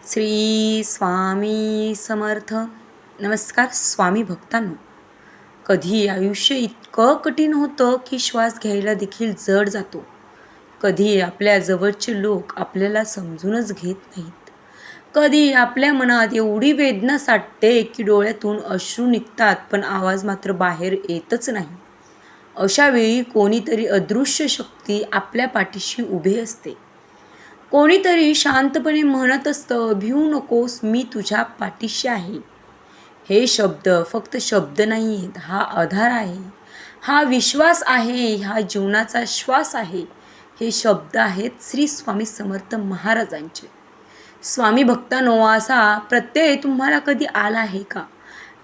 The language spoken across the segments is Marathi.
श्री स्वामी समर्थ. नमस्कार स्वामी भक्तांनो. कधी आयुष्य इतकं कठीण होतं की श्वास घ्यायला देखील जड जातो. कधी आपल्या जवळचे लोक आपल्याला समजूनच घेत नाहीत. कधी आपल्या मनात एवढी वेदना साठते की डोळ्यातून अश्रू निघतात पण आवाज मात्र बाहेर येतच नाही. अशा वेळी कोणीतरी अदृश्य शक्ती आपल्या पाठीशी उभे असते. कोणीतरी शांतपणे म्हणत असतं, भिवू नकोस, मी तुझ्या पाठीशी आहे. हे शब्द फक्त शब्द नाही आहेत, हा आधार आहे, हा विश्वास आहे, हा जीवनाचा श्वास आहे. हे शब्द आहेत श्री स्वामी समर्थ महाराजांचे. स्वामी भक्तांनो, असा प्रत्यय तुम्हाला कधी आला आहे का?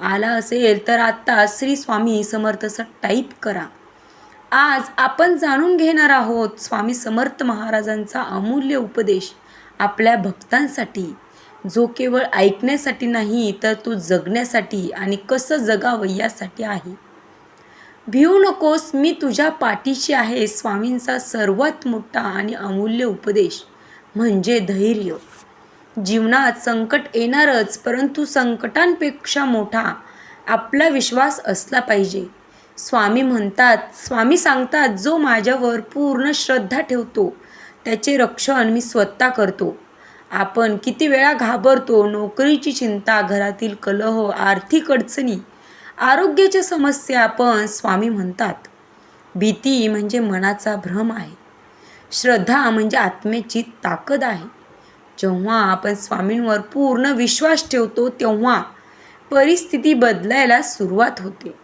आला असेल तर आत्ता श्री स्वामी समर्थ असं टाईप करा. आज आपण जाणून घेणार आहोत स्वामी समर्थ महाराजांचा अमूल्य उपदेश आपल्या भक्तांसाठी, जो केवळ ऐकण्यासाठी नाही तर तो जगण्यासाठी आणि कसं जगावं यासाठी आहे. भिवू नकोस, मी तुझ्या पाठीशी आहे. स्वामींचा सर्वात मोठा आणि अमूल्य उपदेश म्हणजे धैर्य. जीवनात संकट येणारच, परंतु संकटांपेक्षा मोठा आपला विश्वास असला पाहिजे. स्वामी सांगतात, जो माझ्यावर पूर्ण श्रद्धा ठेवतो त्याचे रक्षण मी स्वतः करतो. आपण किती वेळा घाबरतो. नोकरीची चिंता, घरातील कलह, आर्थिक अडचणी, आरोग्याच्या समस्या. पण स्वामी म्हणतात, भीती म्हणजे मनाचा भ्रम आहे, श्रद्धा म्हणजे आत्म्याची ताकद आहे. जेव्हा आपण स्वामींवर पूर्ण विश्वास ठेवतो तेव्हा परिस्थिती बदलायला सुरुवात होते.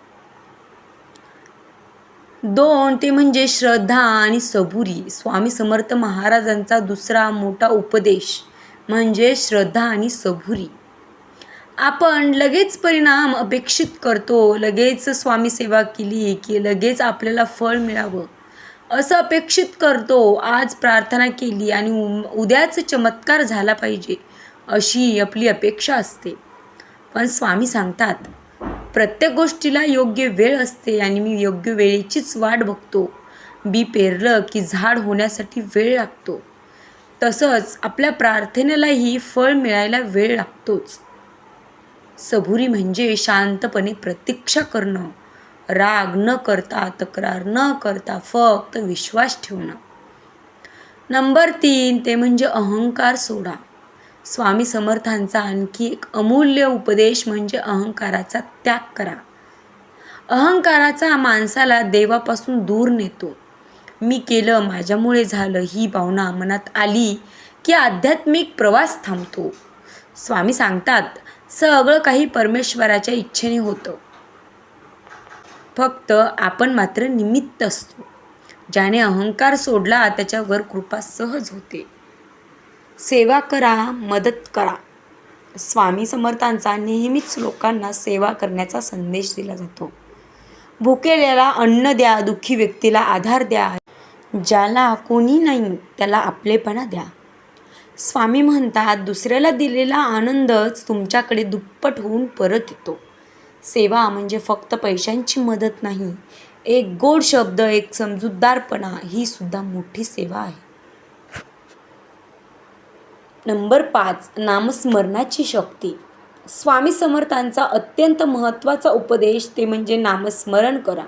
दोन, ते म्हणजे श्रद्धा आणि सबुरी. स्वामी समर्थ महाराजांचा दुसरा मोठा उपदेश म्हणजे श्रद्धा आणि सबुरी. आपण लगेच परिणाम अपेक्षित करतो. लगेच स्वामी सेवा केली की लगेच आपल्याला फळ मिळावं असं अपेक्षित करतो. आज प्रार्थना केली आणि उद्याच चमत्कार झाला पाहिजे अशी आपली अपेक्षा असते. पण स्वामी सांगतात, प्रत्येक गोष्टीला योग्य वेळ असते आणि मी योग्य वेळेचीच वाट बघतो. बी पेरलं की झाड होण्यासाठी वेळ लागतो, तसंच आपल्या प्रार्थनेलाही फळ मिळायला वेळ लागतोच. सबुरी म्हणजे शांतपणे प्रतीक्षा करणं, राग न करता, तक्रार न करता फक्त विश्वास ठेवणं. नंबर 3, ते म्हणजे अहंकार सोडा. स्वामी समर्थांचा आणखी एक अमूल्य उपदेश म्हणजे अहंकाराचा त्याग करा. अहंकाराचा माणसाला देवापासून दूर नेतो. मी केलं, माझ्यामुळे झालं ही भावना मनात आली की आध्यात्मिक प्रवास थांबतो. स्वामी सांगतात, सगळं काही परमेश्वराच्या इच्छेने होतं, फक्त आपण मात्र निमित्त असतो. ज्याने अहंकार सोडला त्याच्यावर कृपा सहज होते. सेवा करा, मदत करा. स्वामी समर्थांचा नेहमीच लोकांना सेवा करण्याचा संदेश दिला जातो. भुकेल्याला अन्न द्या, दुःखी व्यक्तीला आधार द्या, ज्याला कोणी नाही त्याला आपलेपणा द्या. स्वामी म्हणतात, दुसऱ्याला दिलेला आनंदच तुमच्याकडे दुप्पट होऊन परत येतो. सेवा म्हणजे फक्त पैशांची मदत नाही, एक गोड शब्द, एक समजूतदारपणा, ही सुद्धा मोठी सेवा आहे. नंबर 5, नामस्मरणाची शक्ती. स्वामी समर्थांचा अत्यंत महत्त्वाचा उपदेश ते म्हणजे नामस्मरण करा.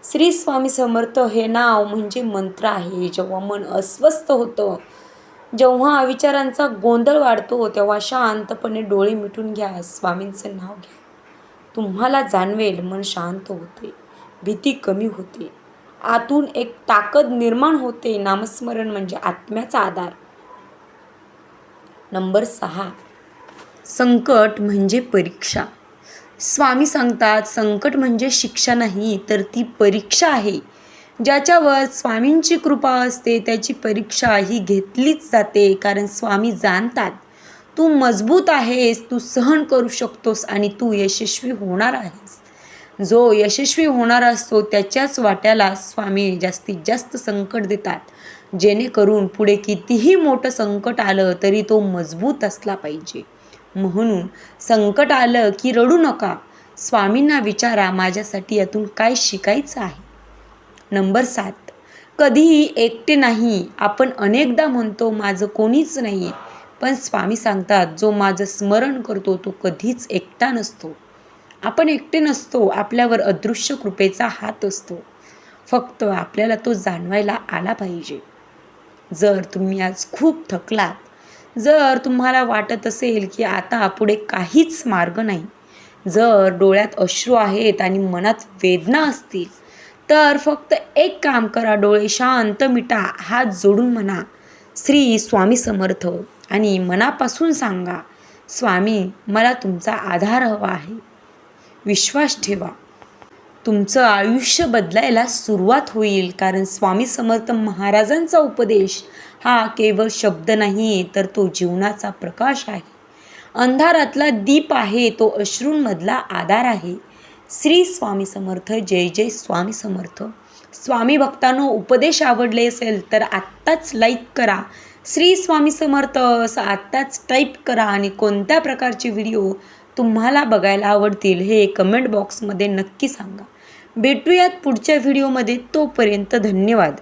श्री स्वामी समर्थ हे नाव म्हणजे मंत्र आहे. जेव्हा मन अस्वस्थ होतं, जेव्हा विचारांचा गोंधळ वाढतो, तेव्हा शांतपणे डोळे मिटून घ्या, स्वामींचं नाव घ्या. तुम्हाला जाणवेल, मन शांत होते, भीती कमी होते, आतून एक ताकद निर्माण होते. नामस्मरण म्हणजे आत्म्याचा आधार. नंबर 6, संकट म्हणजे परीक्षा. स्वामी सांगतात, संकट म्हणजे शिक्षा नाही तर ती परीक्षा आहे. ज्याच्यावर स्वामींची कृपा असते त्याची परीक्षा ही घेतलीच जाते. कारण स्वामी जाणतात, तू मजबूत आहेस, तू सहन करू शकतोस आणि तू यशस्वी होणार आहेस. जो यशस्वी होणार असतो त्याच्याच वाट्याला स्वामी जास्तीत जास्त संकट देतात, जेणेकरून पुढे कितीही मोठं संकट आलं तरी तो मजबूत असला पाहिजे. म्हणून संकट आलं की रडू नका, स्वामींना विचारा, माझ्यासाठी यातून काय शिकायचं आहे. नंबर 7, कधीही एकटे नाही. आपण अनेकदा म्हणतो, माझं कोणीच नाही आहे, पण स्वामी सांगतात, जो माझं स्मरण करतो तो कधीच एकटा नसतो. आपण एकटे नसतो, आपल्यावर अदृश्य कृपेचा हात असतो. फक्त आपल्याला तो जाणवायला आला पाहिजे. जर तुम्ही आज खूप थकलात, जर तुम्हाला वाटत असेल की आता पुढे काहीच मार्ग नाही, जर डोळ्यात अश्रू आहेत आणि मनात वेदना असतील, तर फक्त एक काम करा, डोळे शांत मिटा, हात जोडून म्हणा, श्री स्वामी समर्थ, आणि मनापासून सांगा, स्वामी मला तुमचा आधार हवा आहे. विश्वास ठेवा, तुमचं आयुष्य बदलायला सुरुवात होईल. कारण स्वामी समर्थ महाराजांचा उपदेश हा केवळ शब्द नाही, तर तो जीवनाचा प्रकाश आहे. अंधारातला दीप आहे, तो अश्रूंमधला आधार आहे. श्री स्वामी समर्थ. जय जय स्वामी समर्थ. स्वामी भक्तांनो, उपदेश आवडले असेल तर आत्ताच लाईक करा. श्री स्वामी समर्थ असं आत्ताच टाईप करा आणि कोणत्या प्रकारचे व्हिडिओ तुम्हाला बघायला आवडतील हे कमेंट बॉक्समध्ये नक्की सांगा. भेटूयात पुढच्या व्हिडिओमध्ये. तोपर्यंत धन्यवाद.